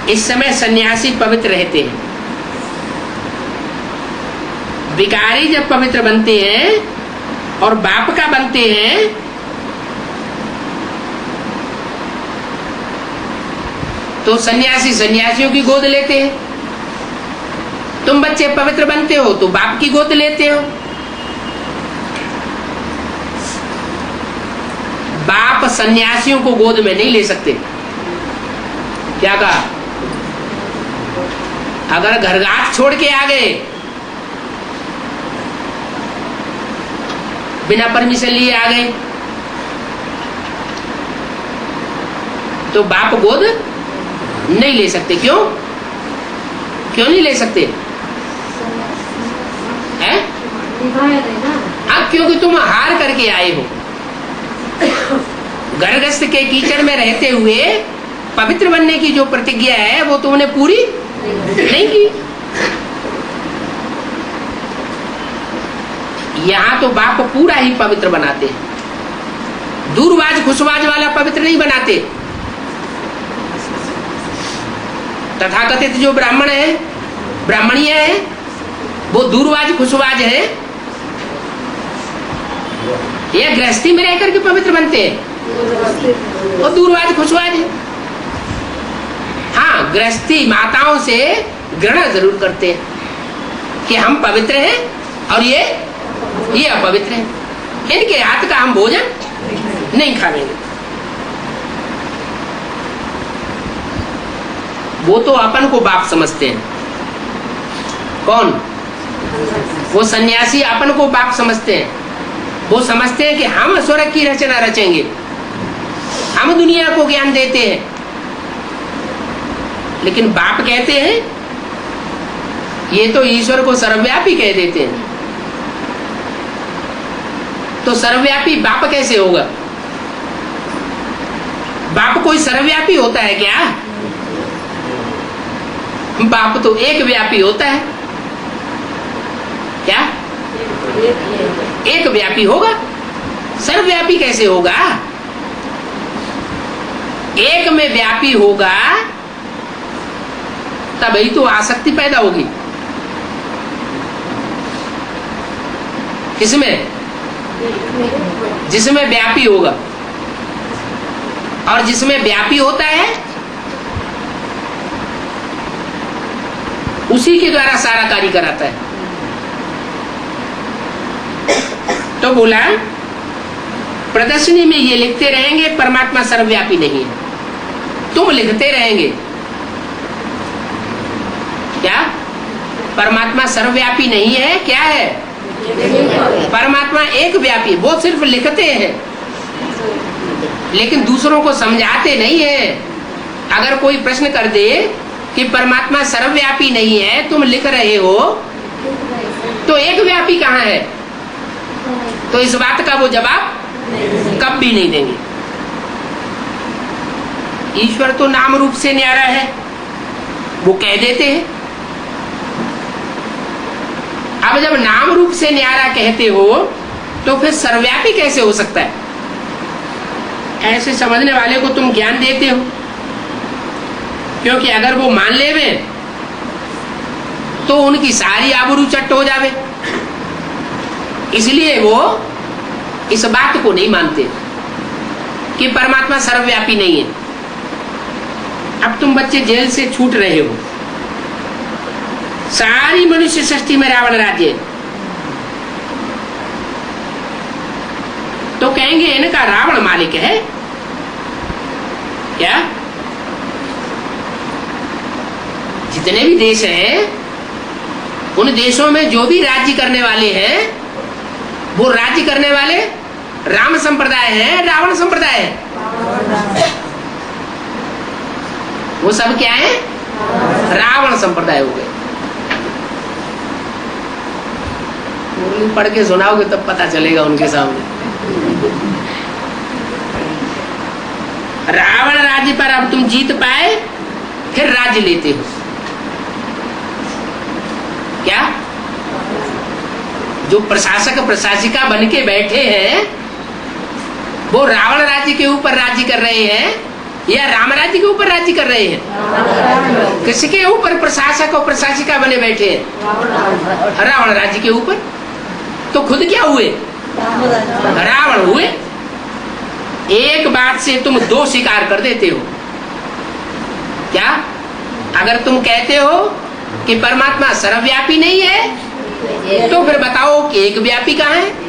इस समय सन्यासी पवित्र रहते हैं। भिखारी जब पवित्र बनते हैं और बाप का बनते हैं तो सन्यासी सन्यासियों की गोद लेते हैं। तुम बच्चे पवित्र बनते हो तो बाप की गोद लेते हो। बाप सन्यासियों को गोद में नहीं ले सकते। क्या कहा? अगर घरगाट छोड़ के आ गए, बिना परमिशन लिए आ गए, तो बाप गोद नहीं ले सकते। क्यों? क्यों नहीं ले सकते? हैं? हाँ, क्योंकि तुम हार करके आए हो। गर्भस्थ के कीचड़ में रहते हुए पवित्र बनने की जो प्रतिज्ञा है वो तुमने पूरी नहीं की। यहाँ तो बाप पूरा ही पवित्र बनाते हैं, दूरबाज खुशबाज वाला पवित्र नहीं बनाते। तथाकथित जो ब्राह्मण है, ब्राह्मणिया है, वो दूरबाज खुशबाज है या गृहस्थी में रहकर के पवित्र बनते हैं? वो दूरबाज खुशबाज है। हाँ, गृहस्थी माताओं से घृणा जरूर करते हैं कि हम पवित्र हैं और ये अपवित्र है, इनके हाथ का हम भोजन नहीं खाएंगे। वो तो अपन को बाप समझते हैं। कौन? वो सन्यासी अपन को बाप समझते हैं। वो समझते हैं कि हम स्वर्ग की रचना रचेंगे, हम दुनिया को ज्ञान देते हैं। लेकिन बाप कहते हैं, ये तो ईश्वर को सर्वव्यापी कह देते हैं। तो सर्वव्यापी बाप कैसे होगा? बाप कोई सर्वव्यापी होता है क्या? बाप तो एक व्यापी होता है। क्या? एक व्यापी होगा, सर्वव्यापी कैसे होगा? एक में व्यापी होगा तभी तो आसक्ति पैदा होगी। किसमें? जिसमें व्यापी होगा। और जिसमें व्यापी होता है उसी के द्वारा सारा कार्य कराता है। तो बोला, प्रदर्शनी में ये लिखते रहेंगे परमात्मा सर्वव्यापी नहीं है। तुम लिखते रहेंगे क्या? परमात्मा सर्वव्यापी नहीं है। क्या है? परमात्मा एक व्यापी। वो सिर्फ लिखते हैं लेकिन दूसरों को समझाते नहीं है। अगर कोई प्रश्न कर दे कि परमात्मा सर्वव्यापी नहीं है, तुम लिख रहे हो, तो एक व्यापी कहाँ है? तो इस बात का वो जवाब कब भी नहीं देंगे। ईश्वर तो नाम रूप से न्यारा है, वो कह देते हैं। अब जब नाम रूप से न्यारा कहते हो तो फिर सर्वव्यापी कैसे हो सकता है? ऐसे समझने वाले को तुम ज्ञान देते हो, क्योंकि अगर वो मान लेवे तो उनकी सारी आबरू चट्ट हो जावे। इसलिए वो इस बात को नहीं मानते कि परमात्मा सर्वव्यापी नहीं है। अब तुम बच्चे जेल से छूट रहे हो, सारी मनुष्य सृष्टि में रावण राज्य है, तो कहेंगे इनका रावण मालिक है क्या? जितने भी देश हैं, उन देशों में जो भी राज्य करने वाले हैं, वो राज्य करने वाले राम संप्रदाय है, रावण संप्रदाय है? वो सब क्या है? रावण संप्रदाय हो गए। पढ़ के सुनाओगे तब पता चलेगा उनके सामने। रावण राज्य पर अब तुम जीत पाए, फिर राज्य लेते हो क्या? जो प्रशासक प्रशासिका बन के बैठे हैं, वो रावण राज्य के ऊपर राज्य कर रहे हैं या राम राज्य के ऊपर राज्य कर रहे हैं? किसके ऊपर प्रशासक और प्रशासिका बने बैठे हैं? रावण राज्य के ऊपर। तो खुद क्या हुए? रावण हुए। एक बात से तुम दो शिकार कर देते हो। क्या? अगर तुम कहते हो कि परमात्मा सर्वव्यापी नहीं है, तो फिर बताओ कि एक व्यापी कहाँ है?